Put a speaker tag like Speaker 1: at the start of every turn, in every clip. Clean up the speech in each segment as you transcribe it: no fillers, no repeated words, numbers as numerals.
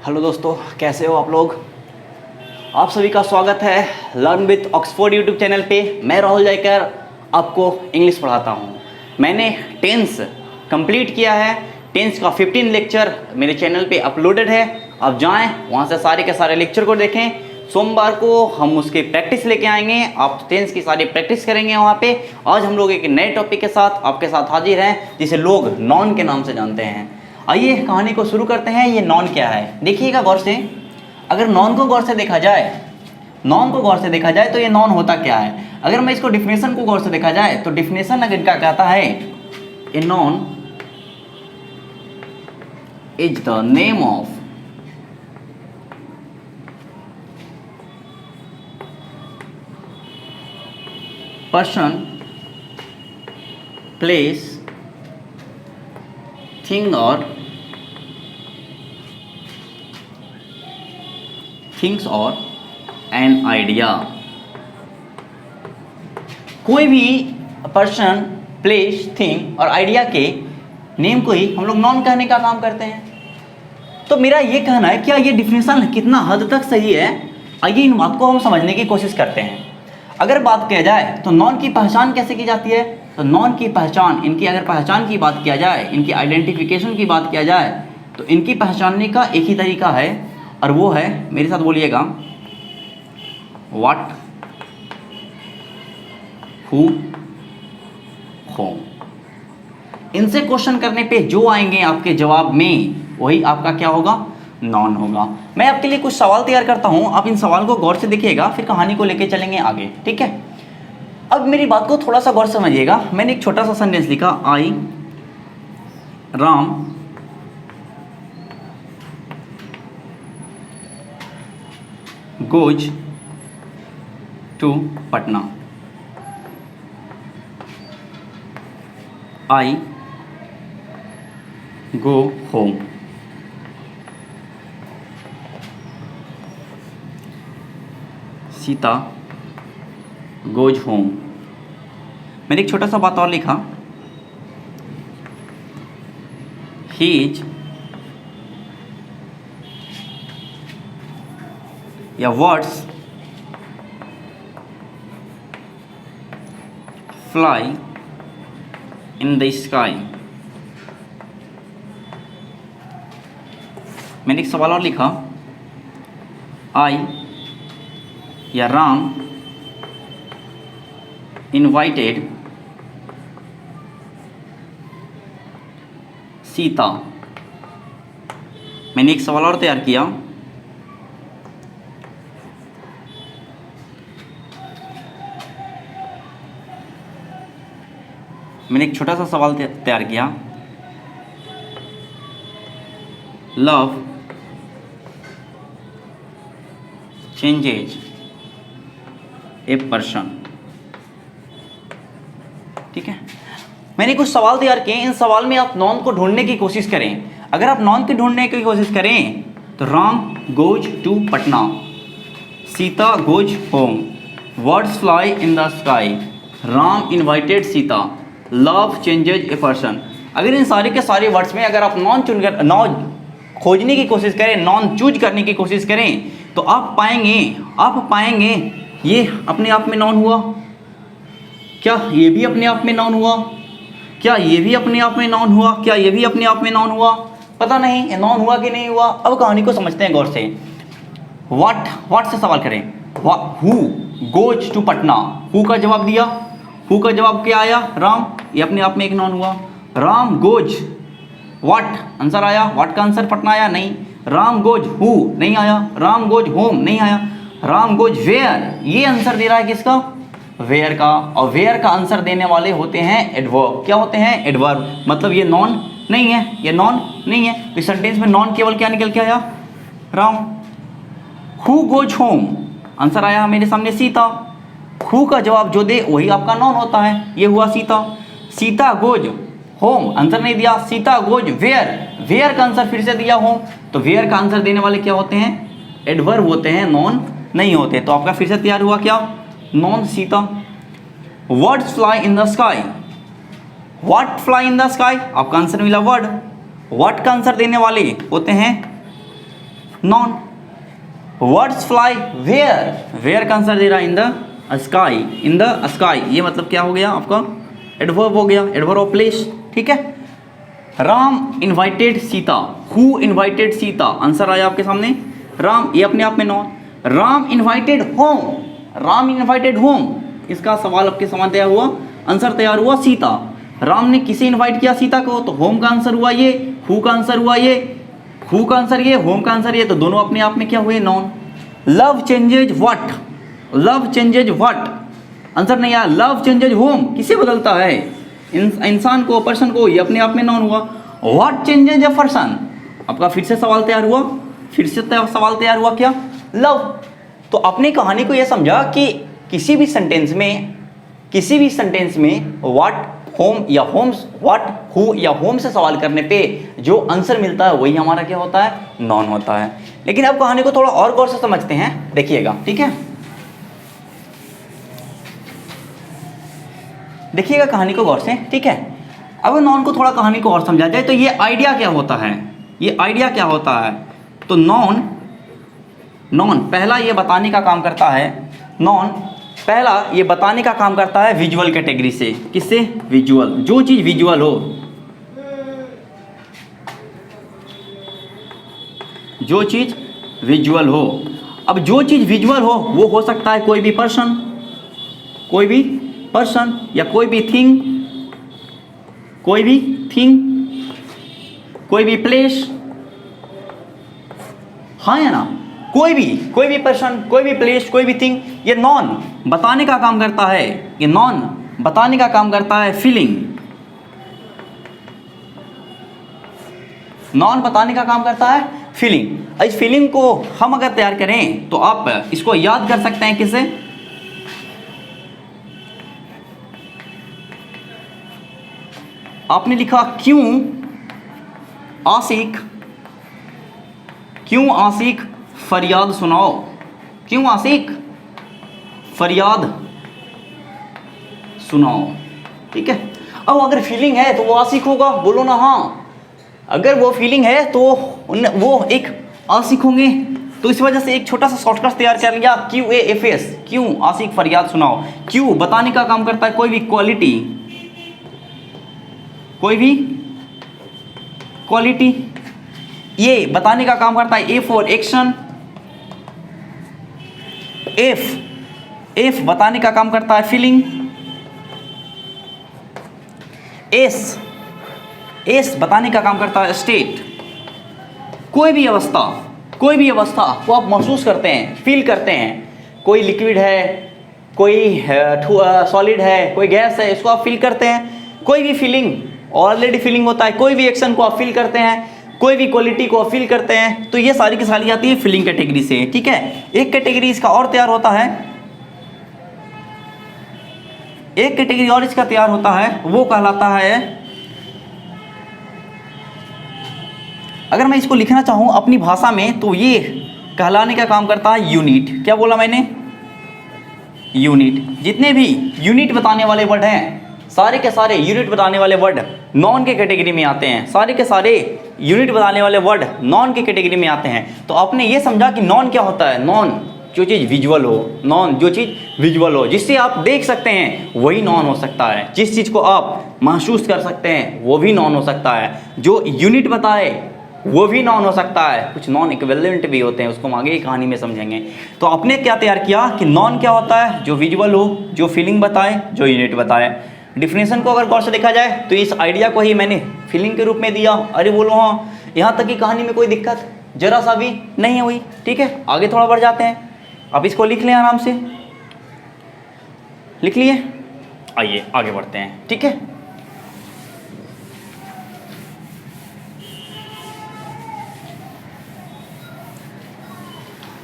Speaker 1: Hello दोस्तों, कैसे हो आप लोग। आप सभी का स्वागत है learn with Oxford YouTube channel पे। मैं राहुल जायकर आपको इंग्लिश पढ़ाता हूँ। मैंने टेंस कंप्लीट किया है। टेंस का 15 लेक्चर मेरे चैनल पे अपलोडेड है। आप जाएं वहाँ से सारे के सारे लेक्चर को देखें। सोमवार को हम उसके प्रैक्टिस लेके आएंगे। आप टेंस की सारी प्रैक्टिस करेंगे वहाँ पे। आज हम लोग एक नए टॉपिक के साथ आपके साथ हाजिर हैं, जिसे लोग नॉन के नाम से जानते हैं। आइए कहानी को शुरू करते हैं। ये नॉन क्या है, देखिएगा गौर से। अगर नॉन को गौर से देखा जाए, तो ये नॉन होता क्या है। अगर मैं इसको डिफिनेशन को गौर से देखा जाए तो डिफिनेशन अगर इनका कहता है, a non is the name of person, place, thing और एन आइडिया। कोई भी पर्सन, प्लेस, थिंग और आइडिया के नेम को ही हम लोग नॉन कहने का काम करते हैं। तो मेरा ये कहना है, क्या ये डिफिनेशन कितना हद तक सही है। आइए इन बात को हम समझने की कोशिश करते हैं। अगर बात किया जाए तो नॉन की पहचान कैसे की जाती है, तो नॉन की पहचान, इनकी अगर पहचान की बात किया जाए, इनकी आइडेंटिफिकेशन की बात किया जाए, तो इनकी पहचानने का एक ही तरीका है, और वो है, मेरे साथ बोलिएगा, व्हाट, हु, होम। इनसे क्वेश्चन करने पे जो आएंगे आपके जवाब में, वही आपका क्या होगा, नॉन होगा। मैं आपके लिए कुछ सवाल तैयार करता हूं, आप इन सवाल को गौर से देखिएगा, फिर कहानी को लेके चलेंगे आगे, ठीक है। अब मेरी बात को थोड़ा सा गौर से समझिएगा। मैंने एक छोटा सा सेंटेंस लिखा, I Ram goes to Patna. I go home. Sita goes home. मैंने एक छोटा सा बात और लिखा, ही इज, या words fly in the sky. मैंने एक सवाल और लिखा, आई, या राम इनवाइटेड सीता। मैंने एक सवाल और तैयार किया, मैंने एक छोटा सा सवाल तैयार किया, लव चेंजेज ए पर्सन। ठीक है, मैंने कुछ सवाल तैयार किए। इन सवाल में आप नॉन को ढूंढने की कोशिश करें। अगर आप नॉन की ढूंढने की कोशिश करें तो Ram goes to Patna, Sita goes home, words fly in the sky, Ram invited Sita, love changes a person. अगर इन सारे के सारे वर्ड्स में अगर आप नॉन खोजने की कोशिश करें, नॉन चूज करने की कोशिश करें, तो आप पाएंगे ये अपने आप में नॉन हुआ। क्या ये भी अपने आप में नॉन हुआ? क्या ये भी अपने आप में नॉन हुआ? क्या ये भी अपने आप में नॉन हुआ? पता नहीं नॉन हुआ कि नहीं हुआ। अब कहानी को समझते हैं गौर से। व्हाट से सवाल करें। Who goes to Patna, who का जवाब दिया, हु का जवाब क्या आया, राम। ये अपने आप में एक नॉन हुआ। राम गोज व्हाट, आंसर आया, व्हाट का आंसर पटना आया नहीं। राम गोज हु नहीं आया, राम गोज होम नहीं आया, राम गोज वेयर, ये आंसर दे रहा है किसका, वेयर का। और वेयर का आंसर देने वाले होते हैं एडवर्ब। क्या होते हैं, एडवर्ब। मतलब ये नॉन नहीं है, ये नॉन नहीं है। तो इस सेंटेंस में नॉन केवल क्या निकल के आया, Ram. Who goes home, answer आया मेरे सामने सीता। हु का जवाब जो दे वही आपका नॉन होता है, ये हुआ Sita. Sita goes home, answer नहीं दिया। सीता गोज वेयर, वेयर का आंसर फिर से दिया होम। तो वेयर का आंसर देने वाले क्या होते हैं, एडवर्ब होते हैं, नॉन नहीं होते। तो आपका फिर से तैयार हुआ क्या, noun Sita. Words fly in the sky, what fly in the sky, आपका आंसर मिला वर्ड। व्हाट का आंसर देने वाले होते हैं noun. Words fly where, where का आंसर दे रहा है in the sky, in the sky, ये मतलब क्या हो गया आपका, एडवर्ब हो गया, एडवर्ब ऑफ प्लेस, ठीक है। Ram invited Sita, who invited Sita, answer आया आपके सामने राम, ये अपने आप में non. Ram invited home, Ram invited home, इसका सवाल आपके सामने तैयार हुआ, आंसर तैयार हुआ सीता। राम ने किसे इनवाइट किया, सीता को, तो होम का आंसर हुआ ये, हु का आंसर हुआ ये, हु का आंसर ये, होम का आंसर ये, तो दोनों अपने आप में क्या हुए, non. Love changes what, love changes what, answer नहीं आया। लव चेंजेज होम, किसे बदलता है, इंसान को, पर्सन को, ये अपने आप में नॉन हुआ। व्हाट चेंजेज अ पर्सन, आपका फिर से सवाल तैयार हुआ, फिर से सवाल तैयार हुआ क्या, लव। तो अपनी कहानी को यह समझा कि किसी भी सेंटेंस में व्हाट, होम या होम्स, व्हाट, हु या होम से सवाल करने पे जो आंसर मिलता है वही हमारा क्या होता है, नॉन होता है। लेकिन अब कहानी को थोड़ा और गौर से समझते हैं, देखिएगा, ठीक है। देखिएगा कहानी को गौर से, ठीक है। अब नॉन को थोड़ा कहानी को और समझा जाए तो ये आइडिया क्या होता है, ये आइडिया क्या होता है, तो नॉन, नॉन पहला ये बताने का काम करता है, नॉन पहला ये बताने का काम करता है विजुअल कैटेगरी से, किससे, विजुअल, जो चीज विजुअल हो, जो चीज विजुअल हो। अब जो चीज विजुअल हो वो हो सकता है कोई भी पर्सन, कोई भी पर्सन, या कोई भी थिंग, कोई भी थिंग, कोई भी प्लेस, हाँ या ना, कोई भी पर्सन, कोई भी प्लेस, कोई भी थिंग, ये नॉन बताने का काम करता है, ये नॉन बताने का काम करता है। फीलिंग, नॉन बताने का काम करता है फीलिंग। इस फीलिंग को हम अगर तैयार करें तो आप इसको याद कर सकते हैं किसे, आपने लिखा क्यों आशिक, क्यों आशिक फरियाद सुनाओ, क्यों आशिक फरियाद सुनाओ, ठीक है। अब अगर फीलिंग है तो वो आशिक होगा, बोलो ना हाँ। अगर वो फीलिंग है तो वो एक आशिक होंगे, तो इस वजह से एक छोटा सा शॉर्टकट तैयार कर लिया, QAFS, क्यों आशिक फरियाद सुनाओ। क्यों बताने का काम करता है कोई भी क्वालिटी, कोई भी क्वालिटी, ये बताने का काम करता है। A फॉर एक्शन, F बताने का काम करता है फीलिंग। S बताने का काम करता है स्टेट, कोई भी अवस्था, कोई भी अवस्था को आप महसूस करते हैं, फील करते हैं। कोई लिक्विड है, कोई सॉलिड है, कोई गैस है, इसको आप फील करते हैं। कोई भी फीलिंग ऑलरेडी फीलिंग होता है, कोई भी एक्शन को आप फील करते हैं, कोई भी क्वालिटी को आप फील करते हैं। तो ये सारी की सारी आती है फीलिंग कैटेगरी से, ठीक है। एक कैटेगरी इसका और तैयार होता है, एक कैटेगरी और इसका तैयार होता है, वो कहलाता है, अगर मैं इसको लिखना चाहूं अपनी भाषा में तो ये कहलाने का काम करता है यूनिट। क्या बोला मैंने, यूनिट। जितने भी यूनिट बताने वाले वर्ड हैं, सारे के सारे यूनिट बताने वाले वर्ड नॉन के कैटेगरी में आते हैं, सारे के सारे यूनिट बताने वाले वर्ड नॉन के कैटेगरी में आते हैं। तो आपने ये समझा कि नॉन क्या होता है, नॉन जो चीज़ विजुअल हो, नॉन जो चीज़ विजुअल हो, जिससे आप देख सकते हैं वही नॉन हो सकता है। जिस चीज़ को आप महसूस कर सकते हैं वो भी नॉन हो सकता है। जो यूनिट बताए वो भी नॉन हो सकता है। कुछ नॉन इक्विवेलेंट भी होते हैं, उसको हम आगे की कहानी में समझेंगे। तो आपने क्या तैयार किया कि नॉन क्या होता है, जो विजुअल हो, जो फीलिंग बताए, जो यूनिट बताए। डिफिनेशन को अगर गौर से देखा जाए तो इस आइडिया को ही मैंने फीलिंग के रूप में दिया। अरे बोलो हाँ, यहाँ तक की कहानी में कोई दिक्कत जरा सा भी नहीं हुई, ठीक है। आगे थोड़ा बढ़ जाते हैं, अब इसको लिख लें आराम से, लिख लिए, आइए आगे बढ़ते हैं, ठीक है।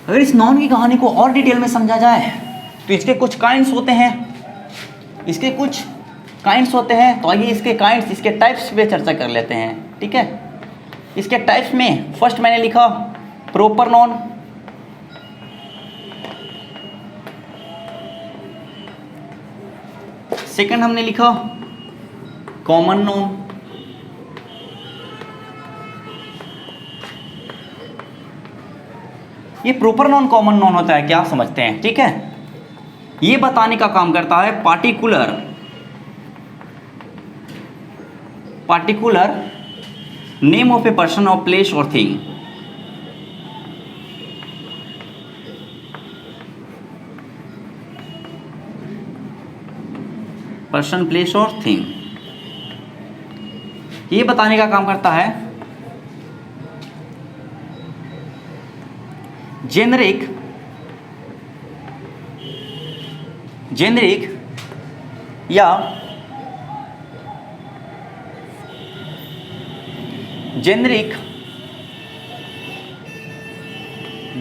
Speaker 1: अगर इस नॉन की कहानी को और डिटेल में समझा जाए तो इसके कुछ काइंड्स होते हैं, इसके कुछ काइंड्स होते हैं। तो आइए इसके काइंड्स, इसके टाइप्स पे चर्चा कर लेते हैं, ठीक है। इसके टाइप्स में फर्स्ट मैंने लिखा प्रॉपर नॉन, सेकंड हमने लिखा कॉमन नॉन, ये प्रॉपर नॉन कॉमन नॉन होता है, क्या आप समझते हैं? ठीक है, ये बताने का काम करता है particular name of a person और प्लेस और थिंग। पर्सन, प्लेस और थिंग, ये बताने का काम करता है जेनरिक या generic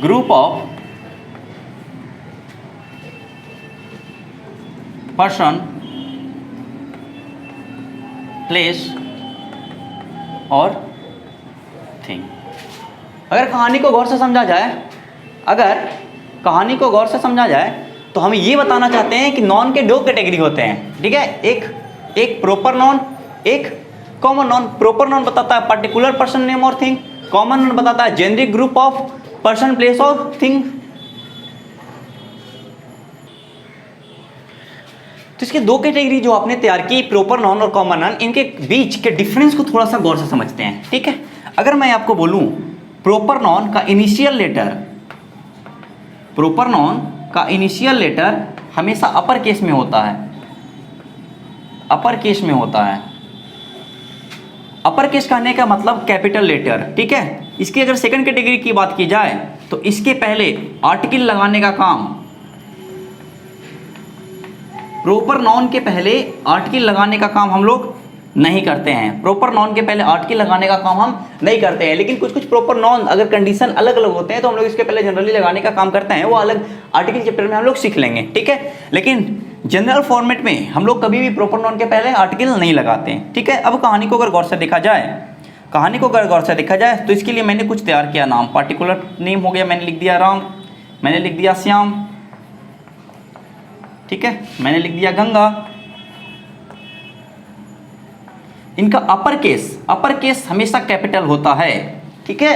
Speaker 1: group of person, place और थिंग। अगर कहानी को गौर से समझा जाए, तो हम ये बताना चाहते हैं कि नॉन के दो कैटेगरी होते हैं, ठीक है? एक प्रॉपर नॉन, एक कॉमन नॉन। प्रॉपर नॉन बताता है पर्टिकुलर पर्सन, नेम और थिंग। कॉमन नॉन बताता है generic group of person, place और थिंग। तो इसके दो कैटेगरी जो आपने तैयार की, प्रॉपर नॉन और कॉमन नॉन, इनके बीच के डिफरेंस को थोड़ा सा गौर से समझते हैं, ठीक है? अगर मैं आपको बोलूं प्रॉपर नॉन का इनिशियल लेटर हमेशा अपर केस में होता है। अपर केस कहने का मतलब कैपिटल लेटर, ठीक है? इसकी अगर सेकंड कैटेगरी की बात की जाए तो इसके पहले आर्टिकल लगाने का काम, प्रॉपर नॉन के पहले आर्टिकल लगाने का काम हम लोग नहीं करते हैं। प्रॉपर नॉन के पहले आर्टिकल लगाने का काम हम नहीं करते हैं, लेकिन कुछ प्रॉपर नॉन अगर कंडीशन अलग अलग होते हैं तो हम लोग इसके पहले जनरली लगाने का काम करते हैं। वो अलग आर्टिकल चैप्टर में हम लोग सीख लेंगे, ठीक है? लेकिन जनरल फॉर्मेट में हम लोग कभी भी प्रॉपर नॉन के पहले आर्टिकल नहीं लगाते हैं, ठीक है? अब कहानी को अगर गौर से देखा जाए तो इसके लिए मैंने कुछ तैयार किया नाम। पार्टिकुलर नेम हो गया, मैंने लिख दिया राम, मैंने लिख दिया श्याम, ठीक है? मैंने लिख दिया गंगा। इनका अपर केस हमेशा कैपिटल होता है, ठीक है?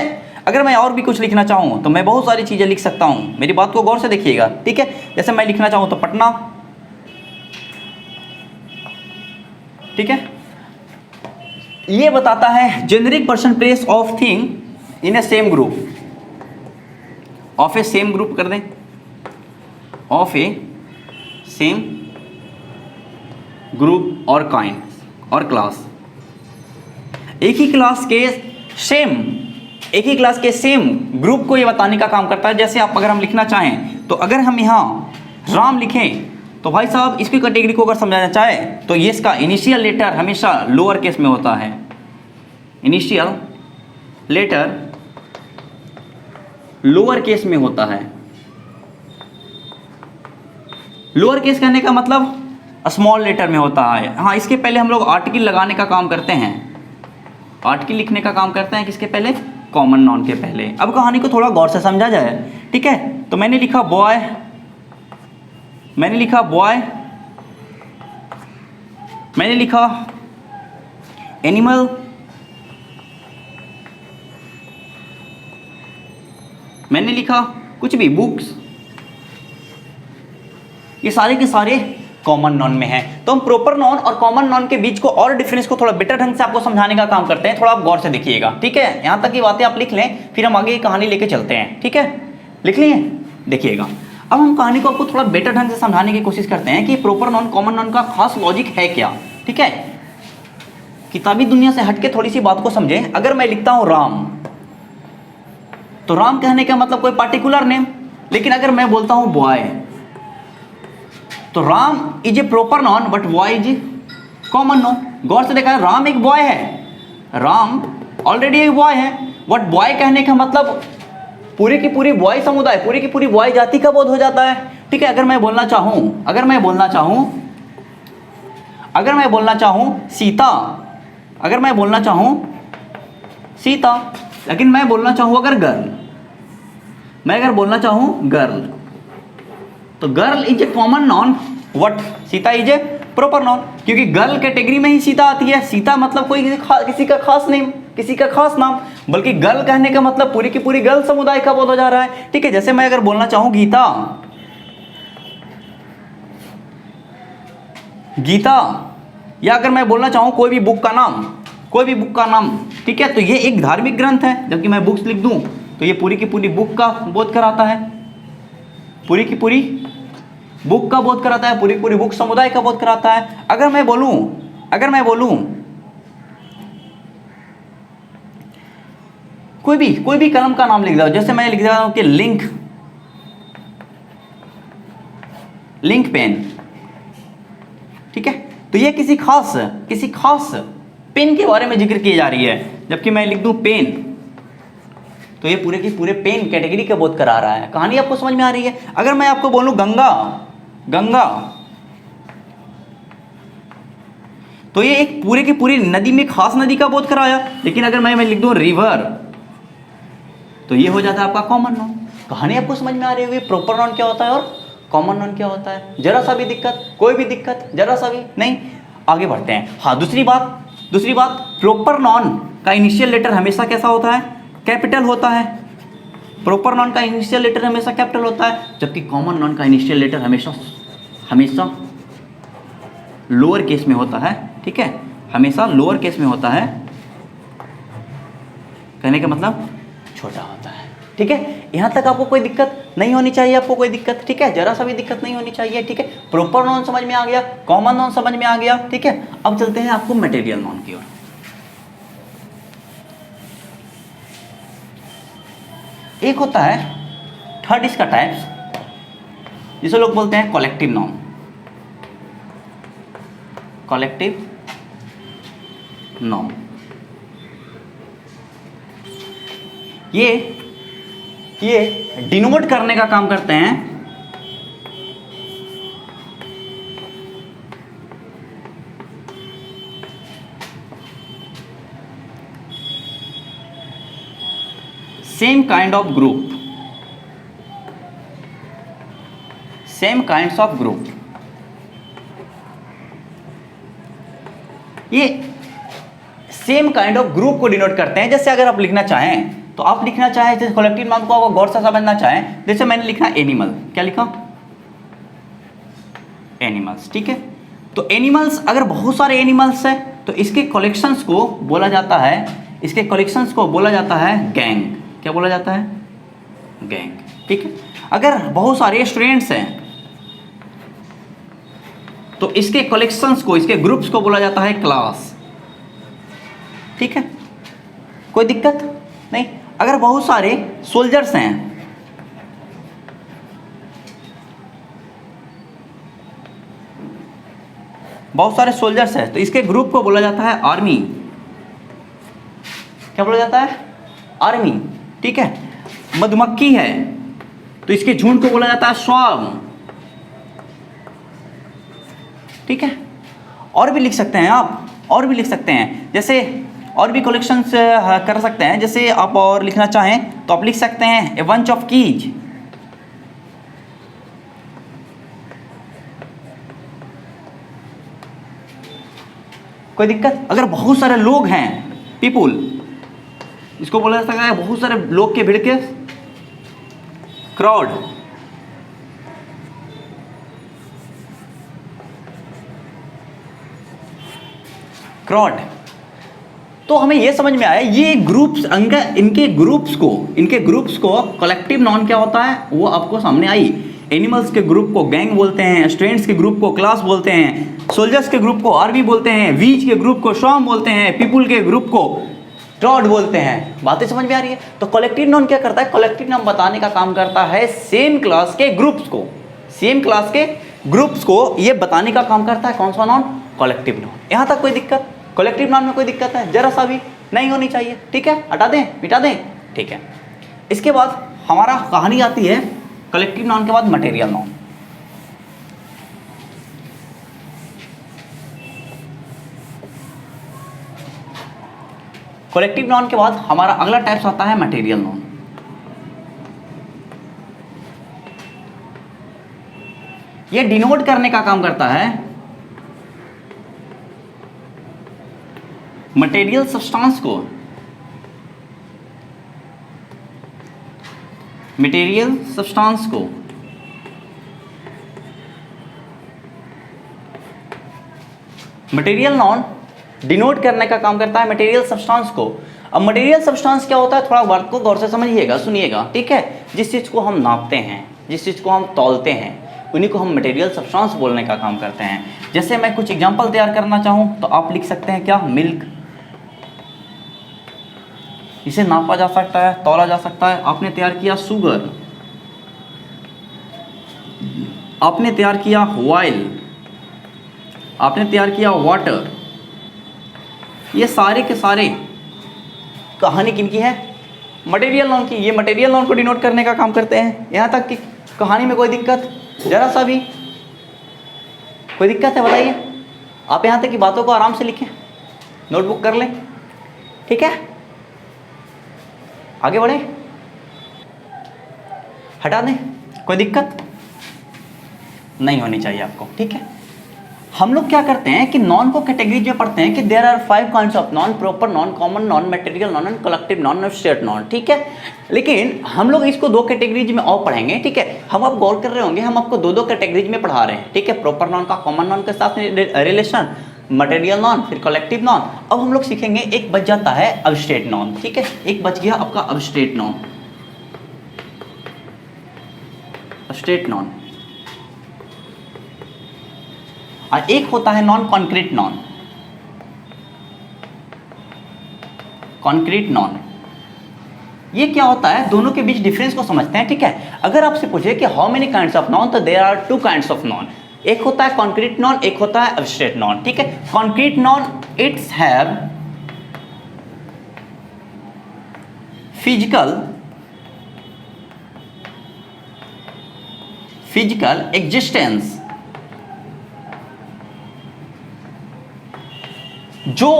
Speaker 1: अगर मैं और भी कुछ लिखना चाहूं तो मैं बहुत सारी चीजें लिख सकता हूं, मेरी बात को गौर से देखिएगा, ठीक है? जैसे मैं लिखना चाहूं तो पटना, ठीक है? ये बताता है generic person, place of thing in A same group, of A same group कर दें, ऑफ ए सेम ग्रुप और काइंड और क्लास। एक ही क्लास के सेम ग्रुप को ये बताने का काम करता है। जैसे आप अगर हम लिखना चाहें तो अगर हम यहाँ राम लिखें तो भाई साहब इसकी कैटेगरी को अगर समझाना चाहे तो ये इसका इनिशियल लेटर हमेशा लोअर केस में होता है। इनिशियल लेटर लोअर केस में होता है। लोअर केस कहने का मतलब स्मॉल लेटर में होता है। हाँ, इसके पहले हम लोग आर्टिकल लगाने का काम करते हैं, आर्टिकल लिखने का काम करते हैं। किसके पहले? कॉमन नाउन के पहले। अब कहानी को थोड़ा गौर से समझा जाए, ठीक है? तो मैंने लिखा बॉय, मैंने लिखा एनिमल, मैंने लिखा कुछ भी, बुक्स। ये सारे के सारे कॉमन नॉन में है। तो हम प्रॉपर नॉन और कॉमन नॉन के बीच को और डिफरेंस को थोड़ा बेटर ढंग से आपको समझाने का काम करते हैं। थोड़ा आप गौर से देखिएगा, ठीक है? यहां तक की बातें आप लिख लें, फिर हम आगे की कहानी लेके चलते हैं, ठीक है? लिख लिए? देखिएगा, अब हम कहानी को आपको थोड़ा बेटर ढंग से समझाने की कोशिश करते हैं कि प्रॉपर नॉन कॉमन नॉन का खास लॉजिक है क्या, ठीक है? किताबी दुनिया से हटके थोड़ी सी बात को समझें। अगर मैं लिखता हूं राम, तो राम कहने का मतलब कोई पार्टिकुलर नेम, लेकिन अगर मैं बोलता हूं बॉय, तो Ram is a proper noun but boy is common noun. गौर से देखा है, राम एक बॉय है, राम ऑलरेडी एक बॉय है, बट बॉय कहने का मतलब पूरी की पूरी बॉय समुदाय, पूरी की पूरी बॉय जाति का बोध हो जाता है, ठीक है? अगर मैं बोलना चाहूं सीता, अगर मैं बोलना चाहूं सीता, लेकिन मैं बोलना चाहूं अगर गर्ल, मैं अगर बोलना चाहूं गर्ल, तो girl is a common noun, what Sita is a proper non, क्योंकि गर्ल कैटेगरी में ही सीता आती है। सीता मतलब कोई किसी का खास नेम, किसी का खास नाम। बल्कि गर्ल कहने का मतलब पूरी की पूरी गर्ल समुदाय का बोला जा रहा है। ठीक है, जैसे मैं अगर बोलना चाहूं गीता, गीता, या अगर मैं बोलना चाहूं कोई भी बुक का नाम, कोई भी बुक का नाम, ठीक है, तो ये एक धार्मिक ग्रंथ है। जबकि मैं बुक्स लिख दूं तो ये पूरी की पूरी बुक का बोध कराता है, पूरी की पूरी बुक का बोध कराता है, पूरी की पूरी बुक समुदाय का बोध कराता है। अगर मैं बोलूं कोई भी कलम का नाम लिख दो, जैसे मैं लिख देता हूं कि लिंक पेन, ठीक है, तो ये किसी खास पेन के बारे में जिक्र की जा रही है। जबकि मैं लिख दूं पेन, तो ये पूरे की पूरे पेन कैटेगरी का बोध करा रहा है। कहानी आपको समझ में आ रही है? अगर मैं आपको बोलूं गंगा, तो ये एक पूरे की पूरी नदी में खास नदी का बोध कराया। लेकिन अगर मैं लिख दूं रिवर, तो ये हो जाता है आपका कॉमन नाउन। कहानी आपको समझ में आ रही होगी प्रॉपर नाउन क्या होता है और कॉमन नाउन क्या होता है? जरा सा भी दिक्कत, कोई भी दिक्कत, जरा सा भी नहीं? आगे बढ़ते हैं। हाँ, दूसरी बात प्रॉपर नाउन का इनिशियल लेटर हमेशा कैसा होता है? कैपिटल होता है। प्रॉपर नाउन का इनिशियल लेटर हमेशा कैपिटल होता है, जबकि कॉमन नाउन का इनिशियल लेटर हमेशा लोअर केस में होता है। ठीक है, हमेशा लोअर केस में होता है, कहने का मतलब छोटा होता है। ठीक है, यहां तक आपको कोई दिक्कत नहीं होनी चाहिए, आपको कोई दिक्कत, ठीक है, जरा सा भी दिक्कत नहीं होनी चाहिए। ठीक है, प्रॉपर नाउन समझ में आ गया, कॉमन नाउन समझ में आ गया। ठीक है, अब चलते हैं आपको मटेरियल नाउन की ओर। एक होता है थर्ड इसका टाइप्स, जिसे लोग बोलते हैं कलेक्टिव नाउन। कलेक्टिव नाउन ये डिनोट करने का काम करते हैं same kind of group, same kinds of group. ये सेम काइंड ऑफ ग्रुप को डिनोट करते हैं। जैसे अगर आप लिखना चाहें तो आप लिखना चाहें, जैसे कलेक्टिव नाउन को आप गौर से समझना चाहें, जैसे मैंने लिखा एनिमल, क्या लिखा? एनिमल्स। ठीक है, तो एनिमल्स, अगर बहुत सारे एनिमल्स हैं तो इसके कलेक्शंस को बोला जाता है गैंग। क्या बोला जाता है? गैंग। ठीक है, अगर बहुत सारे स्टूडेंट्स हैं तो इसके कलेक्शंस को, इसके ग्रुप्स को बोला जाता है क्लास। ठीक है, कोई दिक्कत नहीं। अगर बहुत सारे सोल्जर्स हैं, तो इसके ग्रुप को बोला जाता है आर्मी। क्या बोला जाता है? आर्मी। ठीक है, मधुमक्खी है तो इसके झुंड को बोला जाता है स्वार्म। ठीक है, और भी लिख सकते हैं आप, और भी लिख सकते हैं, जैसे और भी कलेक्शंस कर सकते हैं। जैसे आप और लिखना चाहें तो आप लिख सकते हैं ए बंच ऑफ कीज। कोई दिक्कत? अगर बहुत सारे लोग हैं, पीपुल, इसको बोला जा सकता है बहुत सारे लोग के भीड़ के, क्राउड। क्राउड। तो हमें यह समझ में आया ये ग्रुप्स, इनके ग्रुप्स को कलेक्टिव नाउन क्या होता है वो आपको सामने आई। एनिमल्स के ग्रुप को गैंग बोलते हैं, स्टूडेंट्स के ग्रुप को क्लास बोलते हैं, सोल्जर्स के ग्रुप को आर्मी बोलते हैं, वीज के ग्रुप को स्वार्म बोलते हैं, पीपुल के ग्रुप को क्राउड बोलते हैं। बातें समझ में आ रही है? तो कलेक्टिव नाउन क्या करता है? कलेक्टिव नाउन बताने का काम करता है सेम क्लास के ग्रुप्स को ये बताने का काम करता है। कौन सा नाउन? Collective noun. यहां तक कोई दिक्कत? कलेक्टिव नाउन में कोई दिक्कत है? जरा सा भी नहीं होनी चाहिए। ठीक है, हटा दें, मिटा दें। ठीक है, इसके बाद हमारा कहानी आती है कलेक्टिव नाउन के बाद मटेरियल नाउन। कलेक्टिव नाउन के बाद हमारा अगला टाइप्स आता है मटेरियल नाउन। ये डिनोट करने का काम करता है मटेरियल सब्सटेंस को, मटेरियल सब्सटेंस को मटेरियल नॉन डिनोट करने का काम करता है मटेरियल सब्सटेंस को। अब मटेरियल सब्सटेंस क्या होता है, थोड़ा वर्ड को गौर से समझिएगा, सुनिएगा, ठीक है। जिस चीज़ को हम नापते हैं, जिस चीज़ को हम तौलते हैं, उन्हीं को हम मटेरियल सब्सटेंस बोलने का काम करते हैं। जैसे मैं कुछ एग्जांपल तैयार करना चाहूँ तो आप लिख सकते हैं क्या, मिल्क, इसे नापा जा सकता है, तौला जा सकता है। आपने तैयार किया शुगर, आपने तैयार किया ऑयल, आपने तैयार किया वाटर। ये सारे के सारे कहानी किनकी है, मटेरियल नॉन की। ये मटेरियल नॉन को डिनोट करने का काम करते हैं। यहाँ तक कि कहानी में कोई दिक्कत, जरा सा भी कोई दिक्कत है बताइए। आप यहाँ तक की बातों को आराम से लिखें, नोटबुक कर लें, ठीक है। आगे बढ़े, हटा दें, कोई दिक्कत नहीं होनी चाहिए आपको, ठीक है। हम लोग क्या करते हैं कि नॉन को कैटेगरीज में पढ़ते हैं कि there are 5 kinds of noun, proper noun, common noun, material noun and collective noun, abstract noun, ठीक है। लेकिन हम लोग इसको 2 कैटेगरीज में और पढ़ेंगे, ठीक है। हम आप गौर कर रहे होंगे, हम आपको 2 कैटेगरीज में पढ़ा रहे हैं, ठीक है। प्रॉपर नॉन का कॉमन नॉन के साथ रिलेशन, मटेरियल नॉन, फिर कलेक्टिव नॉन। अब हम लोग सीखेंगे, एक बच जाता है एब्स्ट्रैक्ट नॉन, ठीक है। एक बच गया आपका एब्स्ट्रैक्ट नॉन, एब्स्ट्रैक्ट नॉन, और एक होता है non concrete noun, concrete noun. ये क्या होता है, दोनों के बीच डिफरेंस को समझते हैं, ठीक है। अगर आपसे पूछे कि how many kinds of noun, there are आर 2 काइंड्स ऑफ नॉन। एक होता है कॉन्क्रीट नॉन, एक होता है एब्स्ट्रैक्ट नॉन, ठीक है। Concrete noun it's have physical existence. जो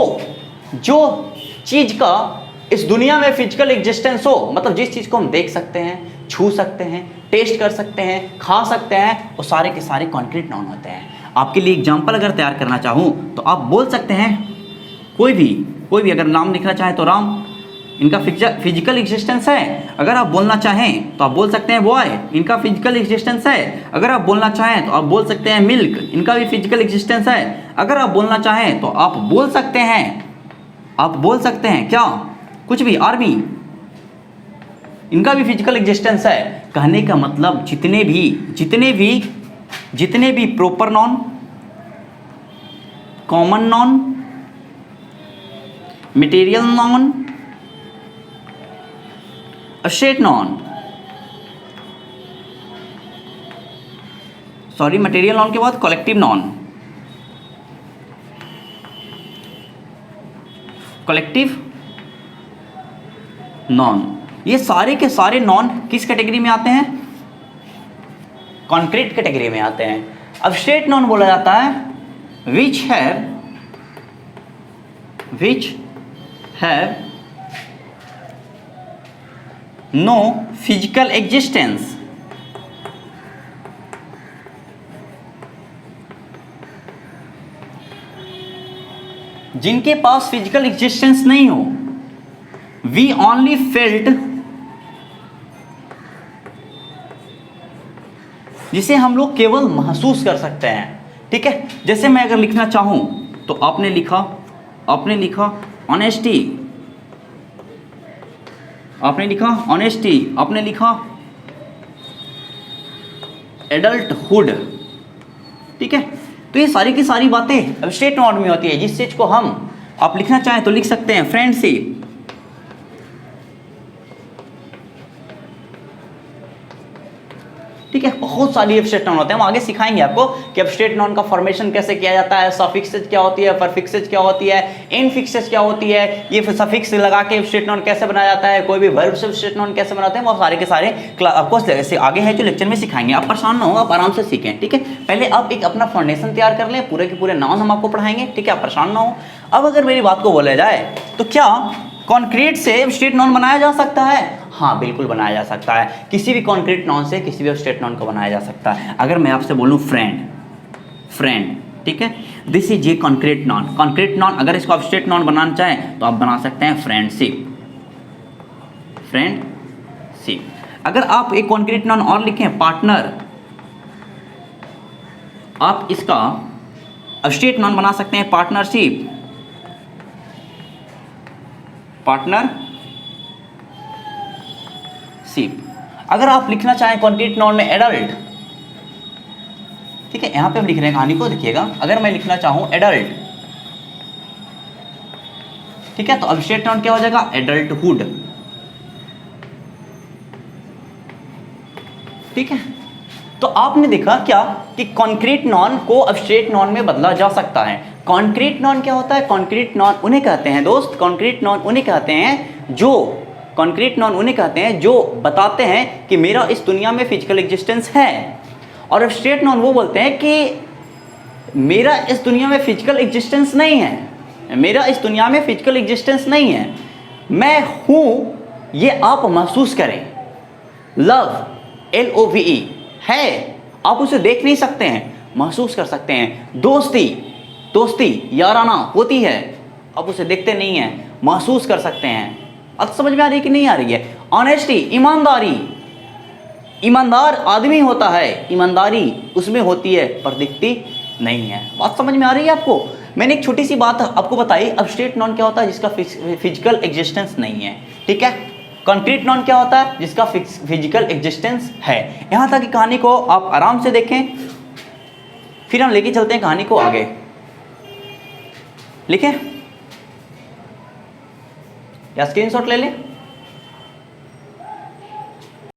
Speaker 1: चीज का इस दुनिया में फिजिकल एग्जिस्टेंस हो, मतलब जिस चीज को हम देख सकते हैं, छू सकते हैं, टेस्ट कर सकते हैं, खा सकते हैं, वो सारे के सारे कॉन्क्रीट नॉन होते हैं। आपके लिए एग्जांपल अगर तैयार करना चाहूं तो आप बोल सकते हैं, कोई भी अगर नाम लिखना चाहे तो राम, इनका फिजिकल एग्जिस्टेंस है। अगर आप बोलना चाहें तो आप बोल सकते हैं बॉय, इनका फिजिकल एग्जिस्टेंस है। अगर आप बोलना चाहें तो आप बोल सकते हैं मिल्क, इनका भी फिजिकल एग्जिस्टेंस है। अगर आप बोलना चाहें तो आप बोल सकते हैं क्या, कुछ भी, आर्मी, इनका भी फिजिकल एग्जिस्टेंस है। कहने का मतलब जितने भी proper noun, common noun, material non, abstract non, sorry material non के बाद कलेक्टिव नॉन, कलेक्टिव नॉन, ये सारे के सारे नॉन किस कैटेगरी में आते हैं, कॉन्क्रीट कैटेगरी में आते हैं। एब्स्ट्रैक्ट नॉन बोला जाता है which have no physical existence, जिनके पास फिजिकल एग्जिस्टेंस नहीं हो। वी ओनली फेल्ट, जिसे हम लोग केवल महसूस कर सकते हैं, ठीक है। जैसे मैं अगर लिखना चाहूं तो आपने लिखा ऑनेस्टी, आपने लिखा एडल्टहुड, ठीक है। तो ये सारी की सारी बातें एब्स्ट्रैक्ट नॉन में होती है। जिस चीज को हम आप लिखना चाहें तो लिख सकते हैं फ्रेंडशिप, ठीक है। बहुत सारी एब्स्ट्रैक्ट नॉन होते हैं, हम आगे सिखाएंगे आपको कि एब्स्ट्रैक्ट नॉन का फॉर्मेशन कैसे किया जाता है, सफिक्सेज क्या होती है, परफिक्सेज क्या होती है, इनफिक्सेज क्या होती है, ये सफिक्स लगा के एब्स्ट्रैक्ट नॉन कैसे बनाया जाता है, कोई भी वर्ब से एब्स्ट्रैक्ट नॉन कैसे बनाते हैं, वो सारे के सारे आपको आगे है जो लेक्चर में सिखाएंगे। आप परेशान ना हो, आप आराम से सीखें, ठीक है। पहले आप एक अपना फाउंडेशन तैयार कर लें, पूरे के पूरे नाउन हम आपको पढ़ाएंगे, ठीक है। आप परेशान ना हो। अब अगर मेरी बात को बोला जाए तो क्या कॉन्क्रीट से एब्स्ट्रैक्ट नॉन बनाया जा सकता है? हाँ, बिल्कुल बनाया जा सकता है। किसी भी कॉन्क्रीट नॉन से किसी भी एब्स्ट्रैक्ट नॉन को बनाया जा सकता है। अगर मैं आपसे बोलूँ फ्रेंड, ठीक है, this is a concrete noun. Concrete noun अगर इसको एब्स्ट्रैक्ट नॉन बनाना चाहें तो आप बना सकते हैं फ्रेंडशिप। अगर आप एक कॉन्क्रीट नाउन और लिखें पार्टनर, आप इसका अब्स्ट्रैक्ट नाउन बना सकते हैं पार्टनरशिप, पार्टनरशिप। अगर आप लिखना चाहें कॉन्क्रीट नाउन में एडल्ट, ठीक है, यहां पे हम लिख रहे हैं कहानी को, देखिएगा, अगर मैं लिखना चाहूं एडल्ट, ठीक है, तो अब्स्ट्रैक्ट नाउन क्या हो जाएगा, एडल्टहुड, ठीक है। तो आपने देखा क्या कि कॉन्क्रीट नाउन को अब्स्ट्रैक्ट नाउन में बदला जा सकता है। कॉन्क्रीट नाउन क्या होता है, कॉन्क्रीट नाउन उन्हें कहते हैं दोस्त, कॉन्क्रीट नाउन उन्हें कहते हैं जो, कॉन्क्रीट नाउन उन्हें कहते हैं जो बताते हैं कि मेरा इस दुनिया में फिजिकल एग्जिस्टेंस है। और अब्स्ट्रैक्ट नाउन वो बोलते हैं कि मेरा इस दुनिया में फिजिकल एग्जिस्टेंस नहीं है, मेरा इस दुनिया में फिजिकल एग्जिस्टेंस नहीं है, मैं हूं, ये आप महसूस करें। लव, LOVE है, आप उसे देख नहीं सकते हैं, महसूस कर सकते हैं। दोस्ती, दोस्ती याराना होती है, आप उसे देखते नहीं हैं, महसूस कर सकते हैं। अब समझ में आ रही है कि नहीं आ रही है। ऑनेस्टी, ईमानदारी, ईमानदार आदमी होता है, ईमानदारी उसमें होती है पर दिखती नहीं है। बात समझ में आ रही है आपको। मैंने एक छोटी सी बात आपको बताई, अब्स्ट्रैक्ट नाउन क्या होता है, जिसका फिजिकल एग्जिस्टेंस नहीं है, ठीक है। कॉन्क्रीट नाउन क्या होता है, जिसका फिजिकल एग्जिस्टेंस है। यहां तक की कहानी को आप आराम से देखें, फिर हम लेके चलते हैं कहानी को आगे। लिखें या स्क्रीनशॉट ले लें।